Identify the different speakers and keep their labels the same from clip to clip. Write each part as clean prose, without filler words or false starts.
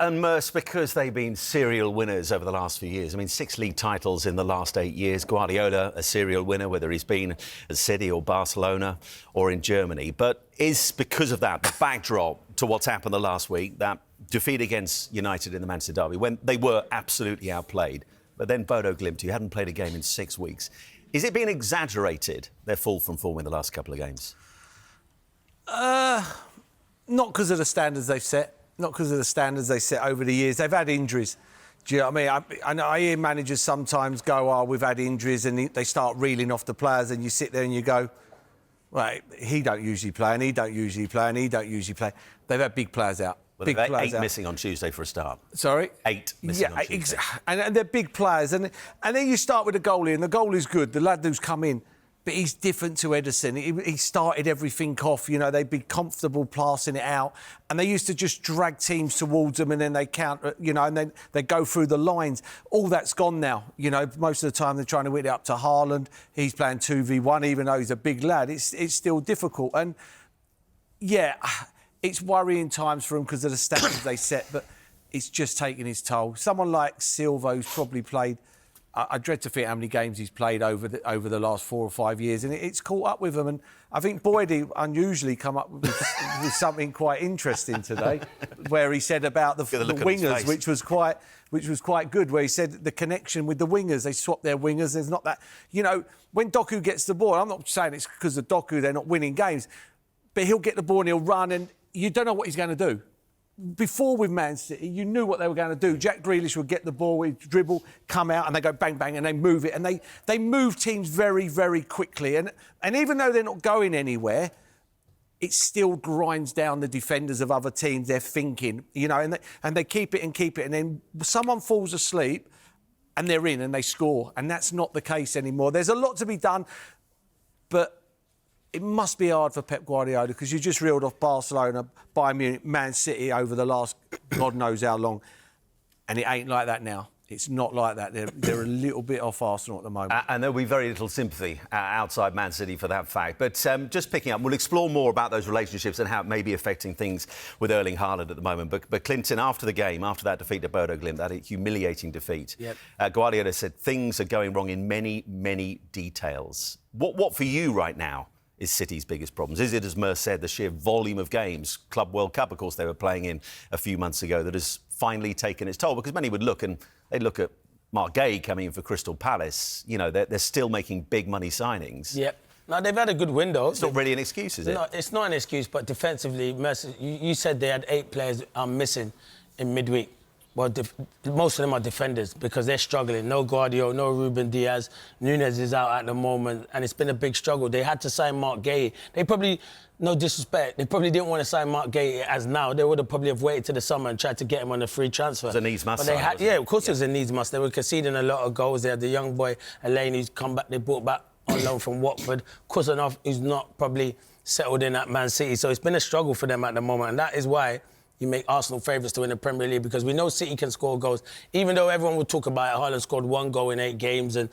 Speaker 1: And Merce, because they've been serial winners over the last few years. I mean, 6 league titles in the last 8 years. Guardiola, a serial winner, whether he's been at City or Barcelona or in Germany. But is, because of that, the backdrop to what's happened the last week, that defeat against United in the Manchester derby, when they were absolutely outplayed, but then Bodo Glimt, who hadn't played a game in 6 weeks, is it being exaggerated, their fall from form in the last couple of games?
Speaker 2: Not because of the standards they've set. Not because of the standards they set over the years. They've had injuries. Do you know what I mean? I know I hear managers sometimes go, "Oh, we've had injuries," and they start reeling off the players, and you sit there and you go, "Right, he don't usually play, and he don't usually play, and he don't usually play." They've had big players out.
Speaker 1: Well, big players 8 out. Missing on Tuesday for a start.
Speaker 2: Sorry?
Speaker 1: 8 missing on Tuesday.
Speaker 2: And they're big players. And then you start with the goalie, and the goalie's good, the lad who's come in. But he's different to Ederson. He started everything off, you know, they'd be comfortable passing it out. And they used to just drag teams towards them and then they counter, you know, and then they go through the lines. All that's gone now. You know, most of the time they're trying to whip it up to Haaland. He's playing 2v1, even though he's a big lad. It's still difficult. And, yeah, it's worrying times for him because of the standards they set, but it's just taking his toll. Someone like Silva, who's probably played... I dread to think how many games he's played over the last 4 or 5 years, and it's caught up with him. And I think Boyd unusually come up with something quite interesting today, where he said about the wingers, which was quite good. Where he said the connection with the wingers, they swap their wingers. There's not that, you know, when Doku gets the ball. I'm not saying it's because of Doku they're not winning games, but he'll get the ball and he'll run, and you don't know what he's going to do. Before with Man City, you knew what they were going to do. Jack Grealish would get the ball, he'd dribble, come out, and they go bang, bang, and they move it. And they move teams very, very quickly. And even though they're not going anywhere, it still grinds down the defenders of other teams, their thinking, you know, and they keep it. And then someone falls asleep and they're in and they score. And that's not the case anymore. There's a lot to be done, but... it must be hard for Pep Guardiola because you just reeled off Barcelona, Bayern Munich, Man City over the last God knows how long. And it ain't like that now. It's not like that. They're a little bit off Arsenal at the moment.
Speaker 1: And there'll be very little sympathy outside Man City for that fact. But just picking up, we'll explore more about those relationships and how it may be affecting things with Erling Haaland at the moment. But Clinton, after the game, after that defeat to Bodo Glimt, that humiliating defeat, Guardiola said things are going wrong in many, many details. What for you right now is City's biggest problems? Is it, as Merce said, the sheer volume of games, Club World Cup, of course, they were playing in a few months ago, that has finally taken its toll? Because many would look, and they'd look at Mark Gay coming in for Crystal Palace. You know, they're still making big money signings.
Speaker 3: Yep. No, they've had a good window.
Speaker 1: It's not really an excuse, is it?
Speaker 3: No, it's not an excuse, but defensively, Merce, you said they had 8 players missing in midweek. Well, most of them are defenders because they're struggling. No Guardiola, no Ruben Diaz. Núñez is out at the moment, and it's been a big struggle. They had to sign Mark Gay. They probably, no disrespect, they probably didn't want to sign Mark Gay as now. They would have probably waited to the summer and tried to get him on a free transfer.
Speaker 1: It was a needs must.
Speaker 3: Yeah, of course it was a needs must. They were conceding a lot of goals. They had the young boy, Elaine, who's come back. They brought back on loan from Watford. Kusanov, who's not probably settled in at Man City. So it's been a struggle for them at the moment, and that is why you make Arsenal favourites to win the Premier League, because we know City can score goals. Even though everyone will talk about it, Haaland scored 1 goal in 8 games and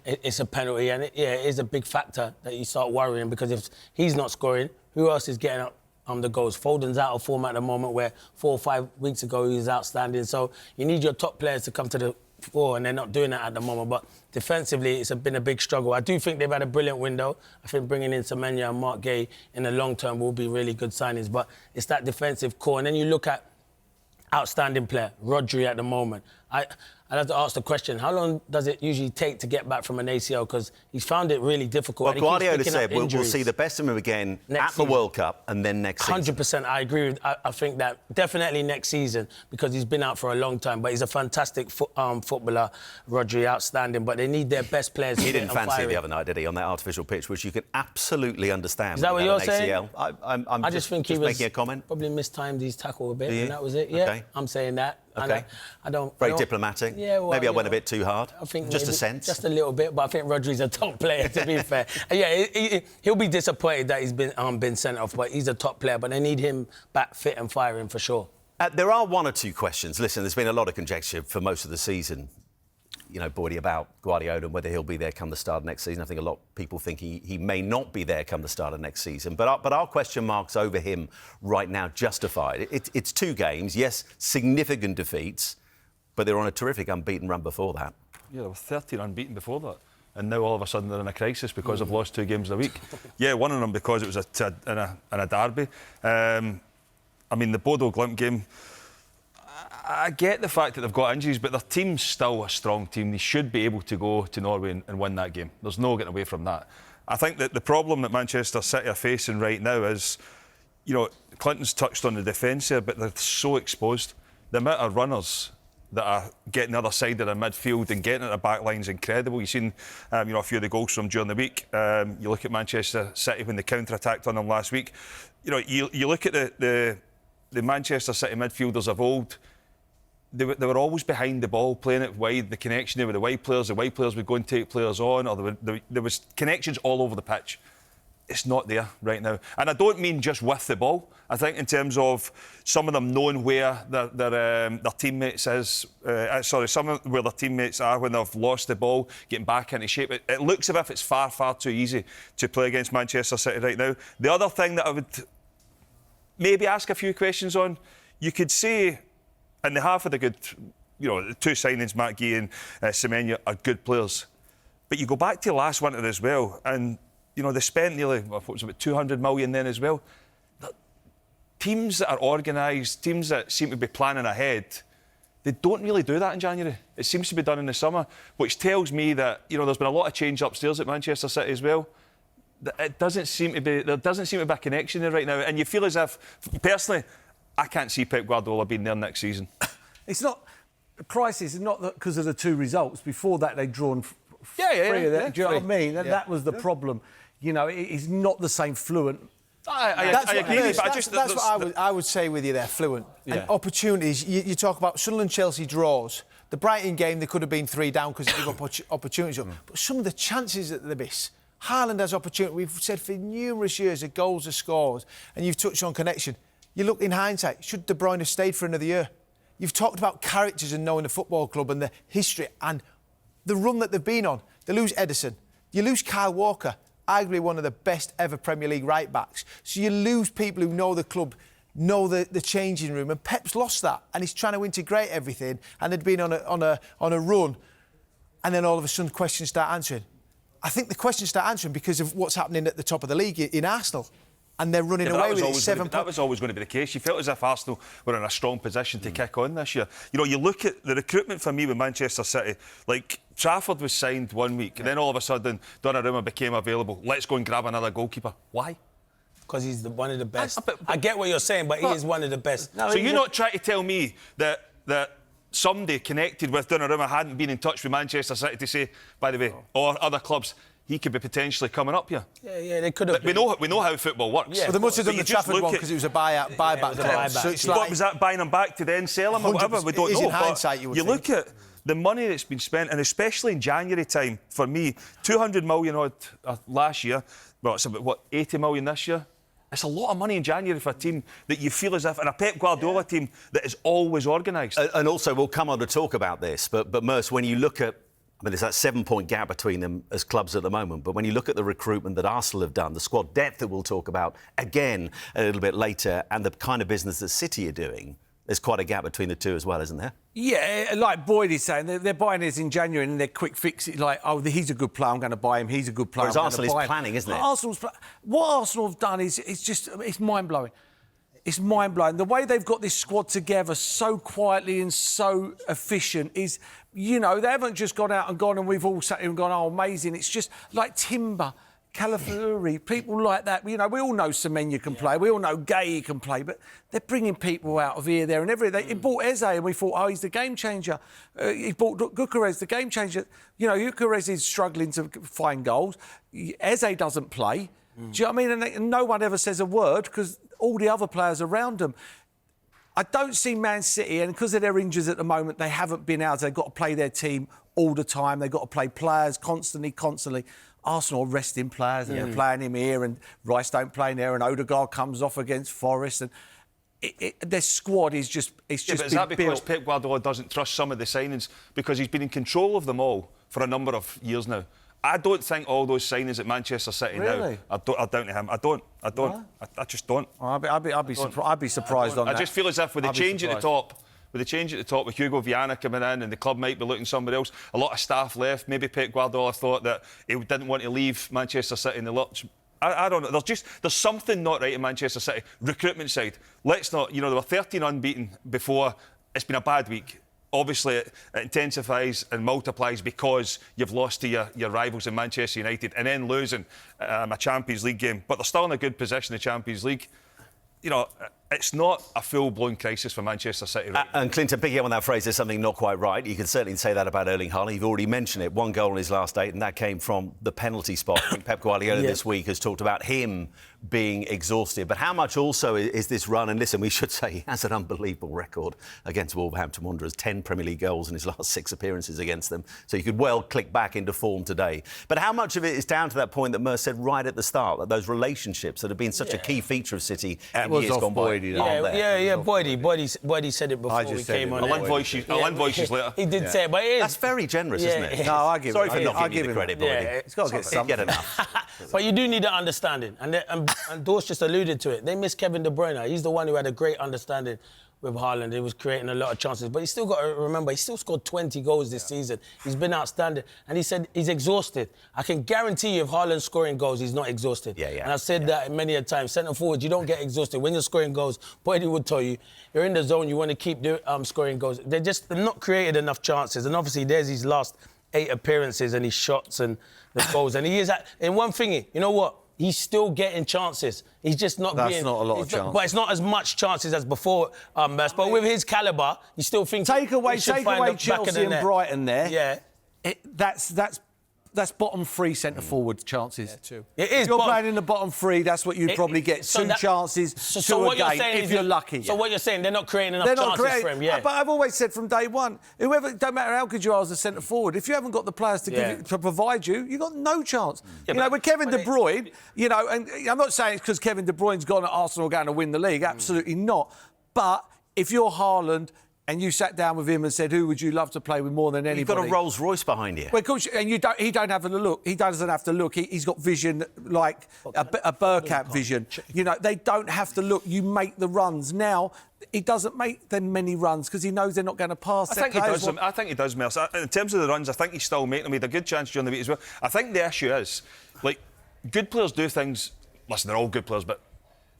Speaker 3: it's a penalty. And it is a big factor that you start worrying, because if he's not scoring, who else is getting up the goals? Foden's out of form at the moment, where 4 or 5 weeks ago he was outstanding. So you need your top players to come to the fore, and they're not doing that at the moment. But defensively, it's been a big struggle. I do think they've had a brilliant window. I think bringing in Semenya and Mark Gay in the long term will be really good signings. But it's that defensive core. And then you look at outstanding player, Rodri at the moment. I'd have to ask the question, how long does it usually take to get back from an ACL? Because he's found it really difficult.
Speaker 1: Well, Guardiola said we'll see the best of him again at the World Cup and then next season.
Speaker 3: 100%, I agree with. I think that definitely next season, because he's been out for a long time. But he's a fantastic footballer, Rodri, outstanding. But they need their best players.
Speaker 1: He didn't fancy it the other night, did he, on that artificial pitch, which you can absolutely understand.
Speaker 3: Is that what you're saying?
Speaker 1: I'm just think he was making a comment.
Speaker 3: Probably mistimed his tackle a bit, and that was it. Yeah, okay. I'm saying that.
Speaker 1: Okay.
Speaker 3: I don't.
Speaker 1: Very diplomatic.
Speaker 3: Yeah, well,
Speaker 1: maybe I went a bit too hard.
Speaker 3: I think
Speaker 1: just a sense.
Speaker 3: Just a little bit, but I think Rodri's a top player, to be fair. Yeah, he'll be disappointed that he's been sent off, but he's a top player. But they need him back fit and firing for sure.
Speaker 1: There are 1 or 2 questions. Listen, there's been a lot of conjecture for most of the season. Boydie, about Guardiola and whether he'll be there come the start of next season. I think a lot of people think he may not be there come the start of next season. But our question marks over him right now justified. It's 2 games, yes, significant defeats, but they're on a terrific unbeaten run before that.
Speaker 4: Yeah, they were 13 unbeaten before that. And now all of a sudden they're in a crisis because they've lost 2 games a week. Yeah, one of them because it was in a derby. I mean, the Bodo Glimt game, I get the fact that they've got injuries, but their team's still a strong team. They should be able to go to Norway and win that game. There's no getting away from that. I think that the problem that Manchester City are facing right now is, Clinton's touched on the defence here, but they're so exposed. The amount of runners that are getting the other side of the midfield and getting at the back line is incredible. You've seen, a few of the goals from during the week. You look at Manchester City when they counter-attacked on them last week. You look at the Manchester City midfielders of old. They were always behind the ball, playing it wide. The connection there with the wide players would go and take players on, or there was connections all over the pitch. It's not there right now. And I don't mean just with the ball. I think in terms of some of them knowing where their teammates is, some of where their teammates are when they've lost the ball, getting back into shape. It looks as if it's far, far too easy to play against Manchester City right now. The other thing that I would maybe ask a few questions on, you could say, and they have had a good, the 2 signings, Matt Gee and Semenyo, are good players. But you go back to last winter as well, and they spent nearly, what was it, about 200 million then as well. Teams that are organised, teams that seem to be planning ahead, they don't really do that in January. It seems to be done in the summer, which tells me that, there's been a lot of change upstairs at Manchester City as well. There doesn't seem to be a connection there right now. And you feel as if, personally, I can't see Pep Guardiola being there next season.
Speaker 2: It's not... The crisis is not because of the 2 results. Before that, they'd drawn 3 of them. Do you know what I mean? Yeah. That was the problem. It's not the same fluent.
Speaker 4: I agree with you, but
Speaker 5: that's what I would say with you there, fluent. Yeah. And opportunities, you talk about Sunderland-Chelsea draws. The Brighton game, they could have been 3 down because they give up opportunities. But some of the chances that they miss. Haaland has opportunity. We've said for numerous years that goals are scores, and you've touched on connection. You look in hindsight, should De Bruyne have stayed for another year? You've talked about characters and knowing the football club and the history and the run that they've been on. They lose Ederson. You lose Kyle Walker, arguably one of the best ever Premier League right-backs. So you lose people who know the club, know the changing room, and Pep's lost that, and he's trying to integrate everything, and they'd been on a run, and then all of a sudden questions start answering. I think the questions start answering because of what's happening at the top of the league in Arsenal. And they're running away with it. 7 points.
Speaker 4: That was always going to be the case. You felt as if Arsenal were in a strong position to kick on this year. You look at the recruitment for me with Manchester City. Like, Trafford was signed 1 week, and then all of a sudden Donnarumma became available. Let's go and grab another goalkeeper. Why?
Speaker 3: Because he's one of the best. I get what you're saying, but he is one of the best.
Speaker 4: No, so you're not trying to tell me that somebody connected with Donnarumma hadn't been in touch with Manchester City to say, by the way, or other clubs, he could be potentially coming up here.
Speaker 3: Yeah, they could have.
Speaker 4: We know how football works.
Speaker 5: Yeah, well, they must have done the Trafford one because it was a buyback.
Speaker 4: So it's like, what was that, buying him back to then sell him or whatever? We don't know.
Speaker 5: In hindsight, you look
Speaker 4: at the money that's been spent, and especially in January time, for me, 200 million odd last year. Well, it's about 80 million this year. It's a lot of money in January for a team that you feel as if, and a Pep Guardiola team that is always organised.
Speaker 1: And also, we'll come on to talk about this, but Merce, when you look at, there's that 7-point gap between them as clubs at the moment. But when you look at the recruitment that Arsenal have done, the squad depth that we'll talk about again a little bit later, and the kind of business that City are doing, there's quite a gap between the 2 as well, isn't there?
Speaker 2: Yeah, like Boyd is saying, they're buying this in January and they're quick fixes. Like, he's a good player, I'm going to buy him. He's a good player.
Speaker 1: Whereas Arsenal is planning, isn't it?
Speaker 2: What Arsenal have done is it's mind-blowing. It's mind-blowing. The way they've got this squad together so quietly and so efficient is, they haven't just gone out and we've all sat here and gone, oh, amazing. It's just like Timber, Calafiori, people like that. We all know Semenyo can play. We all know Gay can play. But they're bringing people out of here, there and everywhere. He bought Eze and we thought, oh, he's the game changer. He bought Gyökeres, the game changer. Gyökeres is struggling to find goals. Eze doesn't play. Do you know what I mean? And no one ever says a word because all the other players around them. I don't see Man City, and because of their injuries at the moment, they haven't been able to. They've got to play their team all the time. They've got to play players constantly. Arsenal are resting players, and they're playing him here, and Rice don't play in there, and Odegaard comes off against Forest. And their squad is just it's just
Speaker 4: but is that
Speaker 2: been
Speaker 4: because
Speaker 2: built.
Speaker 4: Pep Guardiola doesn't trust some of the signings because he's been in control of them all for a number of years now? I don't think all those signings at Manchester City
Speaker 2: Really?
Speaker 4: now are down to him. I don't. I just don't.
Speaker 2: I'd be surprised on that.
Speaker 4: I just feel as if with the
Speaker 2: I'd be
Speaker 4: change at the
Speaker 2: surprised.
Speaker 4: top, with Hugo Viana coming in and the club might be looking somewhere else, a lot of staff left. Maybe Pep Guardiola thought that he didn't want to leave Manchester City in the lurch. I don't know. There's something not right in Manchester City. Recruitment side. Let's not. They were 13 unbeaten before. It's been a bad week. Obviously, it intensifies and multiplies because you've lost to your rivals in Manchester United and then losing a Champions League game. But they're still in a good position in the Champions League. It's not a full-blown crisis for Manchester City right now.
Speaker 1: And Clinton, picking up on that phrase, there's something not quite right. You can certainly say that about Erling Haaland. You've already mentioned it. 1 goal in his last 8, and that came from the penalty spot. I think Pep Guardiola this week has talked about him being exhausted. But how much also is this run? And listen, we should say he has an unbelievable record against Wolverhampton Wanderers. 10 Premier League goals in his last 6 appearances against them. So you could well click back into form today. But how much of it is down to that point that Merce said right at the start, that those relationships that have been such a key feature of City in years gone by?
Speaker 3: Boydie said it before we came on.
Speaker 4: I'll invoice you later.
Speaker 3: He did say it, but it is.
Speaker 1: That's very generous, isn't it?
Speaker 2: No, I give
Speaker 1: Sorry
Speaker 2: it.
Speaker 1: for not
Speaker 2: I
Speaker 1: giving you the credit, Boydie.
Speaker 2: He's got to get something.
Speaker 1: Get enough.
Speaker 3: But you do need an understanding. And Dorse just alluded to it. They miss Kevin De Bruyne. He's the one who had a great understanding with Haaland. He was creating a lot of chances. But he's still got to remember, he still scored 20 goals this season. He's been outstanding. And he said he's exhausted. I can guarantee you if Haaland's scoring goals, he's not exhausted. And I've said that many a time. Centre forward, you don't get exhausted. When you're scoring goals, Boydie would tell you, you're in the zone, you want to keep scoring goals. They're not created enough chances. And obviously, there's his last 8 appearances and his shots and the goals. And he is in one thingy, you know what? He's still getting chances. He's just not
Speaker 2: That's not a lot of chances.
Speaker 3: But it's not as much chances as before, But with his calibre, you still think...
Speaker 2: Take away Chelsea and Brighton there.
Speaker 3: Yeah.
Speaker 2: That's bottom 3 centre-forward chances.
Speaker 5: Too.
Speaker 3: It is.
Speaker 2: If you're playing in the bottom 3, that's what you'd probably get. 2 chances, 2 a game, if you're lucky.
Speaker 3: So what you're saying, they're not creating enough chances for him,
Speaker 2: But I've always said from day one, don't matter how good you are as a centre-forward, if you haven't got the players to provide you, you've got no chance. With Kevin De Bruyne, and I'm not saying it's because Kevin De Bruyne's gone at Arsenal going to win the league, absolutely not. But if you're Haaland... and you sat down with him and said, who would you love to play with more than anybody?
Speaker 1: You've got a Rolls Royce behind you.
Speaker 2: Well, of course, and he don't have to look. He doesn't have to look. He's got vision like a Burkamp vision. They don't have to look. You make the runs. Now, he doesn't make them many runs because he knows they're not going to pass.
Speaker 4: I think he does, Merce. In terms of the runs, I think he's still making them. He had a good chance during the week as well. I think the issue is, good players do things... Listen, they're all good players, but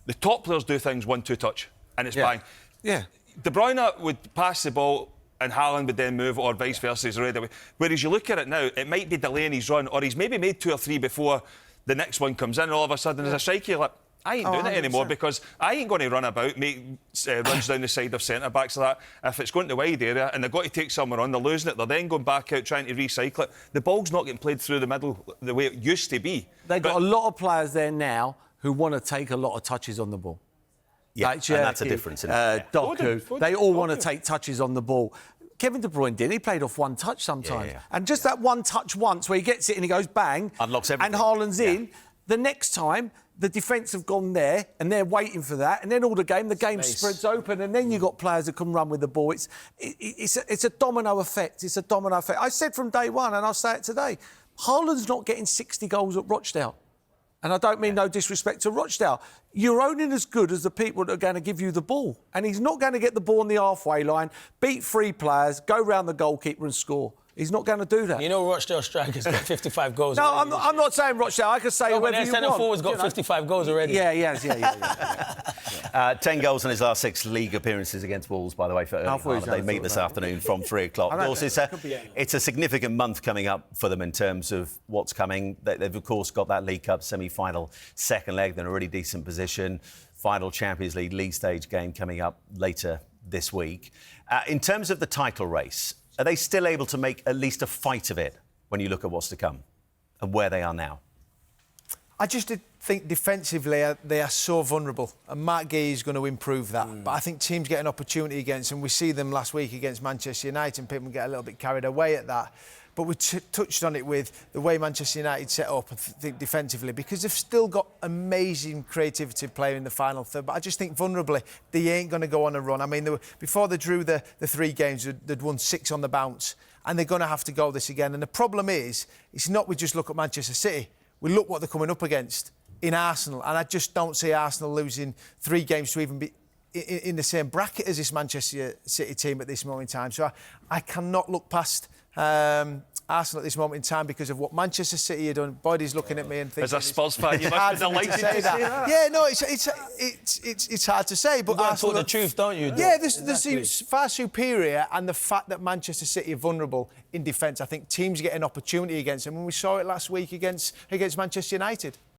Speaker 4: the top players do things 1-2 touch, and it's bang.
Speaker 2: Yeah.
Speaker 4: De Bruyne would pass the ball and Haaland would then move, or vice versa, he's already away. Whereas you look at it now, it might be delaying his run, or he's maybe made 2 or 3 before the next one comes in, and all of a sudden there's a striker, you're like, I ain't doing it anymore because I ain't going to run about, make runs down the side of centre-backs like that. If it's going to wide area and they've got to take someone on, they're losing it, they're then going back out trying to recycle it. The ball's not getting played through the middle the way it used to be.
Speaker 2: They've got a lot of players there now who want to take a lot of touches on the ball.
Speaker 1: Yeah, and that's a difference, isn't it?
Speaker 2: Doku, they all want to take touches on the ball. Kevin De Bruyne did. He played off 1 touch sometimes. And just that 1 touch once where he gets it and he goes bang.
Speaker 1: Unlocks everything.
Speaker 2: And Haaland's in. The next time, the defence have gone there and they're waiting for that. And then the game spreads open and then you've got players that can run with the ball. It's a domino effect. It's a domino effect. I said from day one, and I'll say it today, Haaland's not getting 60 goals at Rochdale. And I don't mean no disrespect to Rochdale. You're only as good as the people that are going to give you the ball. And he's not going to get the ball on the halfway line, beat 3 players, go round the goalkeeper and score. He's not going to do that.
Speaker 3: Rochdale strikers got 55 goals.
Speaker 2: No, I'm not saying Rochdale. I could say whoever you want.
Speaker 3: Centre forward's got 55 goals already.
Speaker 2: Yeah.
Speaker 1: 10 goals in his last 6 league appearances against Wolves, by the way, for Erling Haaland. They meet this afternoon from 3 o'clock. Of course, it's a significant month coming up for them in terms of what's coming. They've, of course, got that League Cup semi-final second leg. They're in a really decent position. Final Champions League stage game coming up later this week. In terms of the title race, are they still able to make at least a fight of it when you look at what's to come and where they are now?
Speaker 5: I just did think defensively they are so vulnerable, and Mark Gay is going to improve that. But I think teams get an opportunity against, and we see them last week against Manchester United, and people get a little bit carried away at that. But we touched on it with the way Manchester United set up, I think, defensively, because they've still got amazing creativity playing in the final third. But I just think vulnerably, they ain't going to go on a run. I mean, before they drew the 3 games, they'd won 6 on the bounce, and they're going to have to go this again. And the problem is, it's not we just look at Manchester City. We look what they're coming up against in Arsenal, and I just don't see Arsenal losing 3 games to even be in the same bracket as this Manchester City team at this moment in time. So I cannot look past Arsenal at this moment in time because of what Manchester City have done. Boydie's looking at me and thinking...
Speaker 4: As a Spurs fan, you must be delighted to say that.
Speaker 5: Yeah, no, it's hard to say, but
Speaker 3: You've got to
Speaker 5: Arsenal...
Speaker 3: talk the truth, don't you?
Speaker 5: Yeah, this far superior, and the fact that Manchester City are vulnerable in defence, I think teams get an opportunity against them, and we saw it last week against Manchester United.